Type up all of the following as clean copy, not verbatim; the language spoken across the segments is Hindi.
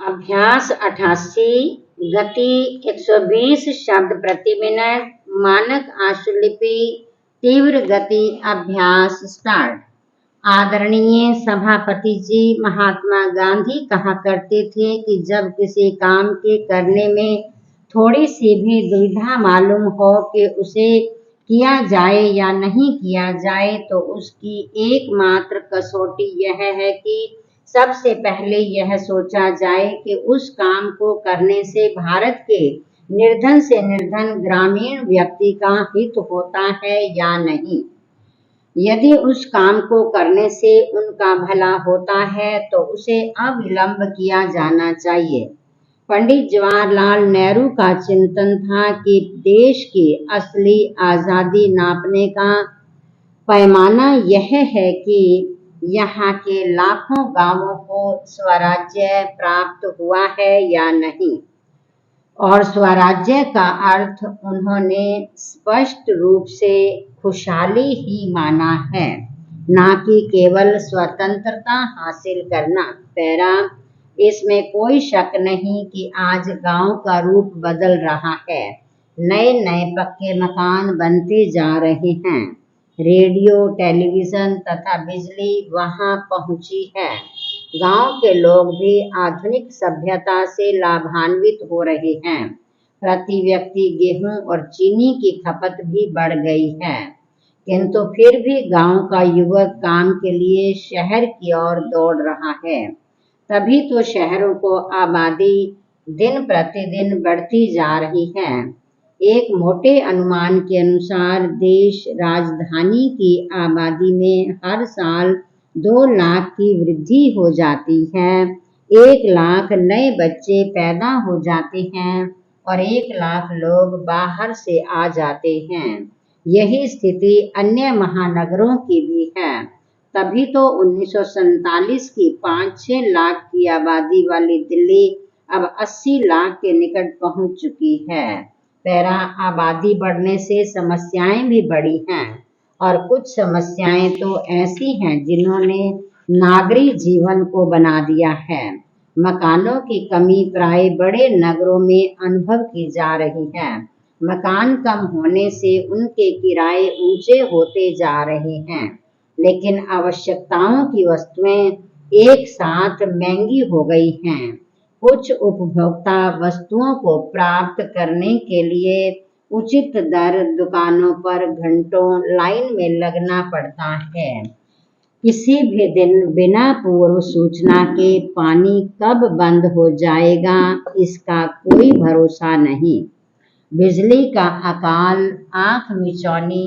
अभ्यास 88। गति 120 शब्द प्रति मिनट। मानक आशुलिपि। तीव्र गति अभ्यास स्टार्ट। आदरणीय सभापति जी, महात्मा गांधी कहा करते थे कि जब किसी काम के करने में थोड़ी सी भी दुविधा मालूम हो कि उसे किया जाए या नहीं किया जाए तो उसकी एकमात्र कसौटी यह है कि सबसे पहले यह सोचा जाए कि उस काम को करने से भारत के निर्धन से निर्धन ग्रामीण व्यक्ति का हित होता है या नहीं। यदि उस काम को करने से उनका भला होता है तो उसे अविलंब किया जाना चाहिए। पंडित जवाहरलाल नेहरू का चिंतन था कि देश की असली आजादी नापने का पैमाना यह है कि यहाँ के लाखों गांवों को स्वराज्य प्राप्त हुआ है या नहीं। और स्वराज्य का अर्थ उन्होंने स्पष्ट रूप से खुशहाली ही माना है, ना कि केवल स्वतंत्रता हासिल करना। पैरा, इसमें कोई शक नहीं कि आज गांव का रूप बदल रहा है। नए नए पक्के मकान बनते जा रहे हैं। रेडियो, टेलीविजन तथा बिजली वहां पहुंची है। गांव के लोग भी आधुनिक सभ्यता से लाभान्वित हो रहे हैं। प्रति व्यक्ति गेहूं और चीनी की खपत भी बढ़ गई है, किंतु फिर भी गांव का युवक काम के लिए शहर की ओर दौड़ रहा है। तभी तो शहरों को आबादी दिन प्रतिदिन बढ़ती जा रही है। एक मोटे अनुमान के अनुसार देश राजधानी की आबादी में हर साल 2 लाख की वृद्धि हो जाती है। 1 लाख नए बच्चे पैदा हो जाते हैं और 1 लाख लोग बाहर से आ जाते हैं। यही स्थिति अन्य महानगरों की भी है। तभी तो 1947 की 5-6 लाख की आबादी वाली दिल्ली अब 80 लाख के निकट पहुंच चुकी है। पैरा, आबादी बढ़ने से समस्याएं भी बढ़ी हैं और कुछ समस्याएं तो ऐसी हैं जिन्होंने नागरिक जीवन को बना दिया है। मकानों की कमी प्राय बड़े नगरों में अनुभव की जा रही है। मकान कम होने से उनके किराए ऊंचे होते जा रहे हैं, लेकिन आवश्यकताओं की वस्तुएं एक साथ महंगी हो गई हैं। कुछ उपभोक्ता वस्तुओं को प्राप्त करने के लिए उचित दर दुकानों पर घंटों लाइन में लगना पड़ता है। किसी भी दिन बिना पूर्व सूचना के पानी कब बंद हो जाएगा इसका कोई भरोसा नहीं। बिजली का अकाल आंख मिचौनी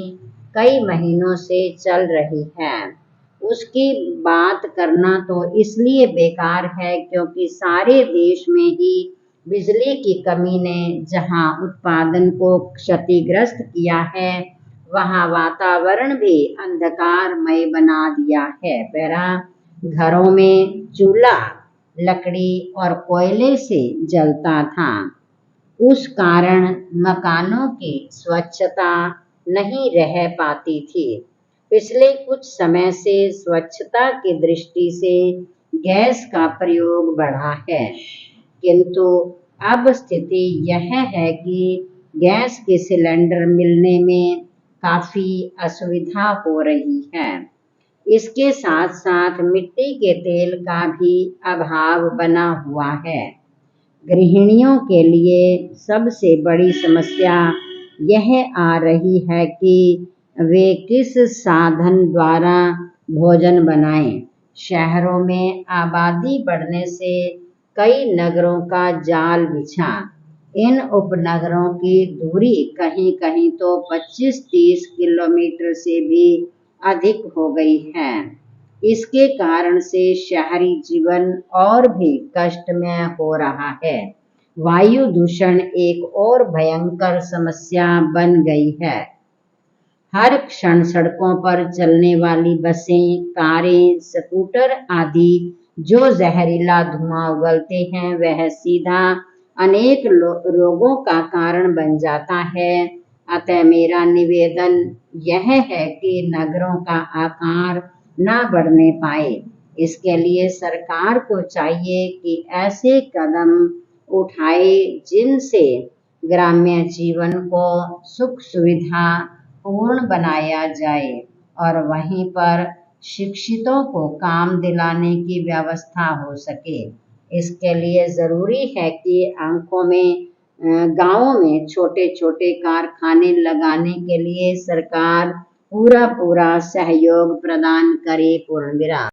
कई महीनों से चल रही है। उसकी बात करना तो इसलिए बेकार है क्योंकि सारे देश में ही बिजली की कमी ने जहां उत्पादन को क्षतिग्रस्त किया है, वहां वातावरण भी अंधकारमय बना दिया है। पैरा, घरों में चूल्हा लकड़ी और कोयले से जलता था। उस कारण मकानों की स्वच्छता नहीं रह पाती थी। पिछले कुछ समय से स्वच्छता की दृष्टि से गैस का प्रयोग बढ़ा है, किंतु अब स्थिति यह है कि गैस के सिलेंडर मिलने में काफी असुविधा हो रही है। इसके साथ साथ मिट्टी के तेल का भी अभाव बना हुआ है। गृहिणियों के लिए सबसे बड़ी समस्या यह आ रही है कि वे किस साधन द्वारा भोजन बनाएं। शहरों में आबादी बढ़ने से कई नगरों का जाल बिछा। इन उपनगरों की दूरी कहीं कहीं तो 25-30 किलोमीटर से भी अधिक हो गई है। इसके कारण से शहरी जीवन और भी कष्टमय हो रहा है। वायु दूषण एक और भयंकर समस्या बन गई है। हर क्षण सड़कों पर चलने वाली बसें, कारें, स्कूटर आदि जो जहरीला धुआं उगलते हैं, वह सीधा अनेक रोगों का कारण बन जाता है। अतः मेरा निवेदन यह है कि नगरों का आकार न बढ़ने पाए। इसके लिए सरकार को चाहिए कि ऐसे कदम उठाए जिनसे ग्राम्य जीवन को सुख सुविधा पूर्ण बनाया जाए और वहीं पर शिक्षितों को काम दिलाने की व्यवस्था हो सके। इसके लिए ज़रूरी है कि गांवों में छोटे छोटे कारखाने लगाने के लिए सरकार पूरा सहयोग प्रदान करे। पूर्ण विराम।